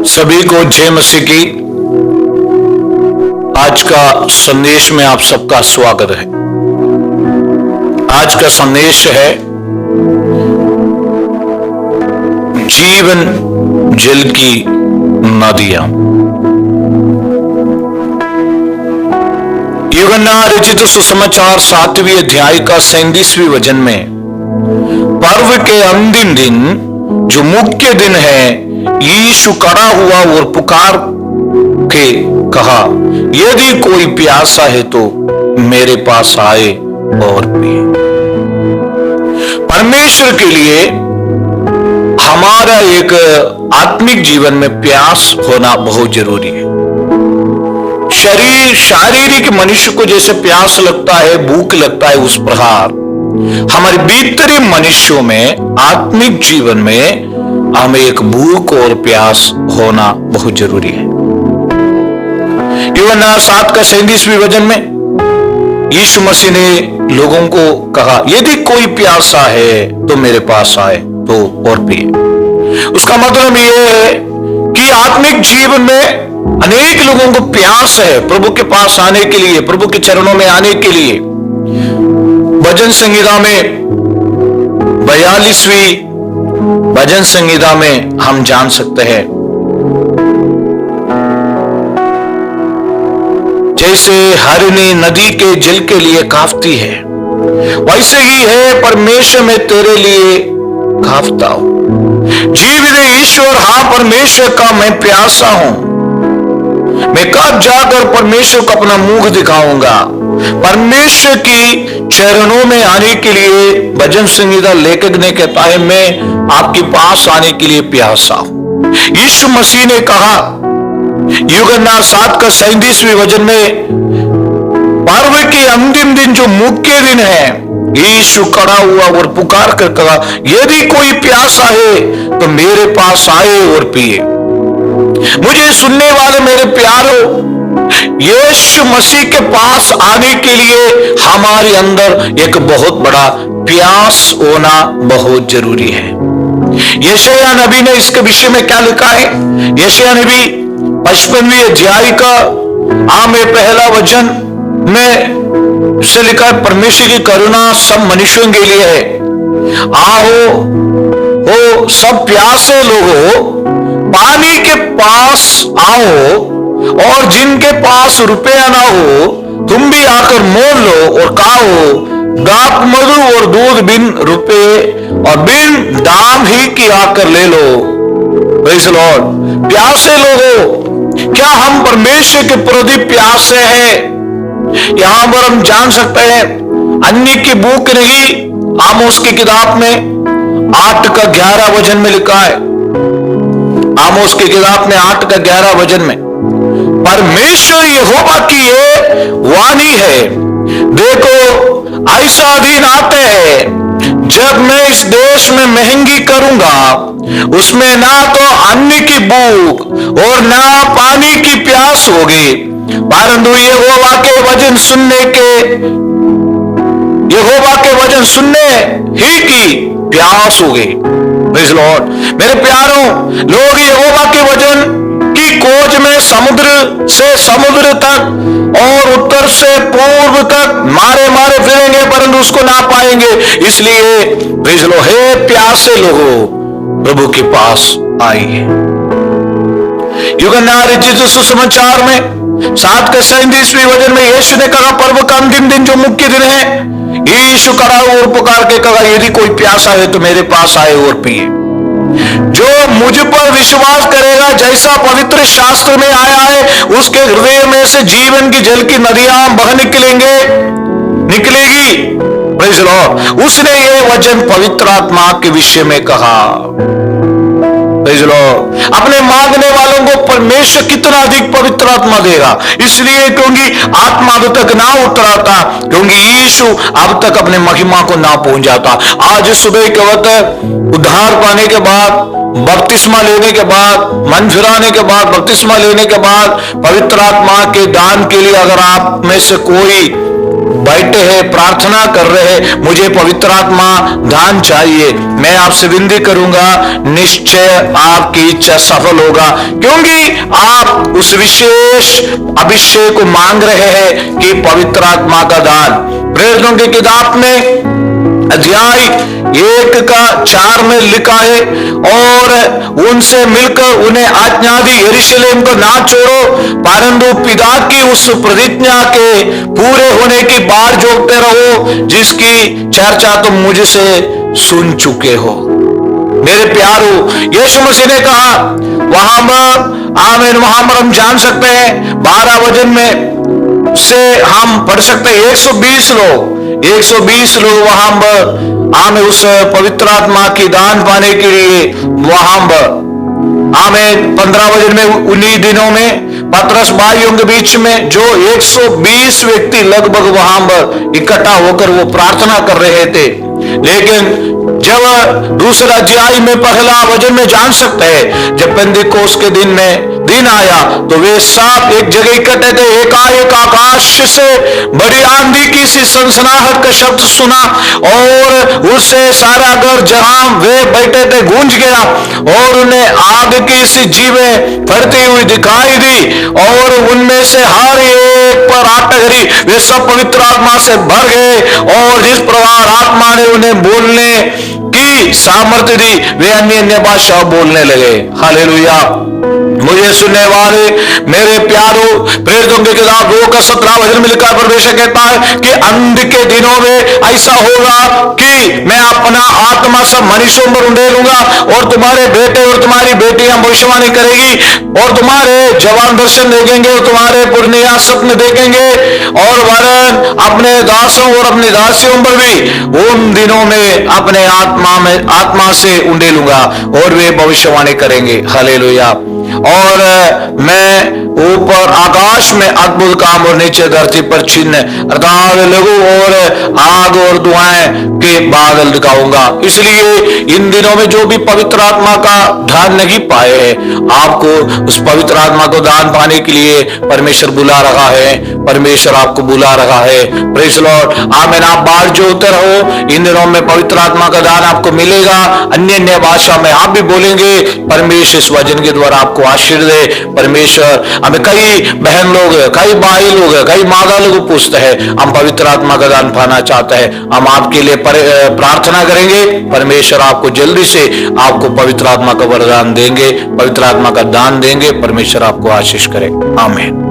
सभी को जय मसीह की। आज का संदेश में आप सबका स्वागत है। आज का संदेश है जीवन जल की नदियां। यूहन्ना रचित सुसमाचार 7वें अध्याय का 37वें वचन में पर्व के अंतिम दिन जो मुख्य दिन है, यीशु खड़ा हुआ और पुकार के कहा, यदि कोई प्यासा है तो मेरे पास आए और पिए। परमेश्वर के लिए हमारा एक आत्मिक जीवन में प्यास होना बहुत जरूरी है। शारीरिक मनुष्य को जैसे प्यास लगता है, भूख लगता है, उस प्रकार हमारे भीतरी मनुष्यों में आत्मिक जीवन में हमें एक भूख और प्यास होना बहुत जरूरी है। यूहन्ना 7 का 37वें वचन में यीशु मसीह ने लोगों को कहा, यदि कोई प्यासा है तो मेरे पास आए तो और पिए। उसका मतलब यह है कि आत्मिक जीवन में अनेक लोगों को प्यास है प्रभु के पास आने के लिए, प्रभु के चरणों में आने के लिए। भजन संहिता में 42वीं भजन संहिता में हम जान सकते हैं, जैसे हरिणी नदी के जल के लिए कांपती है, वैसे ही है परमेश्वर में तेरे लिए कांपता हूं। जीवित ईश्वर, हाँ परमेश्वर का मैं प्यासा हूं। मैं कब जाकर परमेश्वर को अपना मुख दिखाऊंगा। परमेश्वर की चरणों में आने के लिए भजन संहिता लेखक ने कहता है, मैं आपके पास आने के लिए प्यासा हूं। यीशु मसीह ने कहा यूहन्ना 7 का 37वें वचन में, पर्व के अंतिम दिन जो मुख्य दिन है, यीशु खड़ा हुआ और पुकार कर कहा, यदि कोई प्यासा है तो मेरे पास आए और पिए। मुझे सुनने वाले मेरे प्यारों, यीशु मसीह के पास आने के लिए हमारे अंदर एक बहुत बड़ा प्यास होना बहुत जरूरी है। यशायाह नबी ने इसके विषय में क्या लिखा है? यशायाह नबी 55वें अध्याय का में पहला वचन में से लिखा है, परमेश्वर की करुणा सब मनुष्यों के लिए है। आओ हो सब प्यासे लोगों, पानी के पास आओ, और जिनके पास रुपया ना हो तुम भी आकर मोल लो और खाओ। दाप मधु और दूध बिन रुपए और बिन दाम ही की आकर ले लो। Praise the Lord. प्यासे लोगों, क्या हम परमेश्वर के प्रति प्यासे हैं? यहां पर हम जान सकते हैं अन्य की भूख नहीं। आमोस की किताब में 8 का 11 वचन में लिखा है, आमोस की किताब में 8 का 11 वचन में, परमेश्वर यहोवा की ये वाणी है, देखो ऐसा दिन आते हैं जब मैं इस देश में महंगी करूंगा, उसमें ना तो अन्न की भूख और ना पानी की प्यास होगी, परंतु यहोवा के वचन सुनने ही की प्यास होगी। Praise Lord. मेरे प्यारों, लोग यहोवा के वचन की खोज में समुद्र से समुद्र तक और उत्तर से पूर्व तक मारे फिरेंगे, परंतु उसको ना पाएंगे। इसलिए प्रेज़ लो, हे प्यासे लोगों, प्रभु के पास आइए। यूहन्ना रचित सुसमाचार में 7 के 37वें वचन में यीशु ने कहा, पर्व का अंतिम दिन जो मुख्य दिन है, यीशु खड़ा और पुकार के कहा, यदि कोई प्यासा है तो मेरे पास आए और पिए। जो मुझ पर विश्वास करेगा, जैसा पवित्र शास्त्र में आया है, उसके हृदय में से जीवन की जल की नदियां बह निकलेगी। Praise the Lord. उसने ये वचन पवित्र आत्मा के विषय में कहा। Praise the Lord. अपने मांगने वालों को परमेश्वर कितना अधिक पवित्र आत्मा देगा, इसलिए क्योंकि आत्मा अब तक ना उतरा था, क्योंकि यीशु अब तक अपने महिमा को ना पहुंचाता। आज सुबह के वक्त उद्धार पाने के बाद, बपतिस्मा लेने के बाद, मन फिराने के बाद, बपतिस्मा लेने के बाद, पवित्र आत्मा के दान के लिए अगर आप में से कोई बैठे हैं, प्रार्थना कर रहे हैं, मुझे पवित्र आत्मा दान चाहिए, मैं आपसे विनती करूंगा, निश्चय आपकी इच्छा सफल होगा, क्योंकि आप उस विशेष अभिषेक को मांग रहे हैं कि पवित्र आत्मा का दान। प्रेरितों की किताब में अध्याय 1:4 में लिखा है, और उनसे मिलकर उन्हें आज्ञा दी, यरूशलेम को ना छोड़ो, परंतु पिता की उस प्रतिज्ञा के पूरे होने की बाट जोहते रहो, जिसकी चर्चा तुम मुझसे सुन चुके हो। मेरे प्यारो, यीशु मसीह ने कहा वहां पर आमीन, वहां पर हम जान सकते हैं 12 वचन में से हम पढ़ सकते हैं 120 लोग वहां पर आमीन उस पवित्र आत्मा की दान पाने के लिए वहां पर आमीन 15 वचन में उन्हीं दिनों में पतरस भाइयों के बीच में जो 120 व्यक्ति लगभग वहां पर इकट्ठा होकर वो प्रार्थना कर रहे थे। लेकिन जब दूसरा अध्याय में पहला वचन में जान सकते हैं, जब पेंतिकोस्त के दिन आया तो वे सब एक जगह इकट्ठे थे। एकाएक आकाश से बड़ी आंधी की सी सनसनाहट का शब्द सुना, और उससे सारा घर जहां वे बैठे थे गूंज गया, और उन्हें आग की सी जीवें फड़ती हुई दिखाई दी, और उनमें से हर एक पर आग टकरी। वे सब पवित्र आत्मा से भर गए, और जिस प्रकार आत्मा ने उन्हें बोलने की सामर्थ्य दी, वे अन्य अन्य भाषा बोलने लगे। हालेलुया। मुझे सुनने वाले मेरे प्यारो, प्रेरितों की किताब 2:17 वचन में लिखा, परमेश्वर कहता है कि अंत के दिनों में ऐसा होगा कि मैं अपना आत्मा सब मनुष्यों पर उंडेलूंगा, और तुम्हारे बेटे और तुम्हारी बेटियां भविष्यवाणी करेगी, और तुम्हारे जवान दर्शन देखेंगे, और तुम्हारे पुरनिया सपने देखेंगे, और वरन अपने दासों और अपनी दासियों पर भी उन दिनों में अपने आत्मा से उंडेलूंगा, और वे भविष्यवाणी करेंगे। हालेलुया। और मैं ऊपर आकाश में अद्भुत काम और नीचे धरती पर चिन्ह अर्थात लघु और आग और धुआं के बादल दिखाऊंगा। इसलिए इन दिनों में जो भी पवित्र आत्मा का दान नहीं पाए हैं, आपको उस पवित्र आत्मा को दान पाने के लिए परमेश्वर बुला रहा है, परमेश्वर आपको बुला रहा है। Praise Lord. आमीन। आप बाहर जो उतर हो, इन दिनों में पवित्र आत्मा का दान आपको मिलेगा, अन्य अन्य भाषा में आप भी बोलेंगे। परमेश्वर इस वचन के द्वारा आपको आशीर्वाद दे। परमेश्वर हमें कई बहन लोग, कई भाई लोग, कई माता लोग पूछते हैं, हम पवित्र आत्मा का दान पाना चाहते हैं, हम आपके लिए प्रार्थना करेंगे। परमेश्वर आपको जल्दी से आपको पवित्र आत्मा का वरदान देंगे, पवित्र आत्मा का दान देंगे। परमेश्वर आपको आशीष करे। आमीन।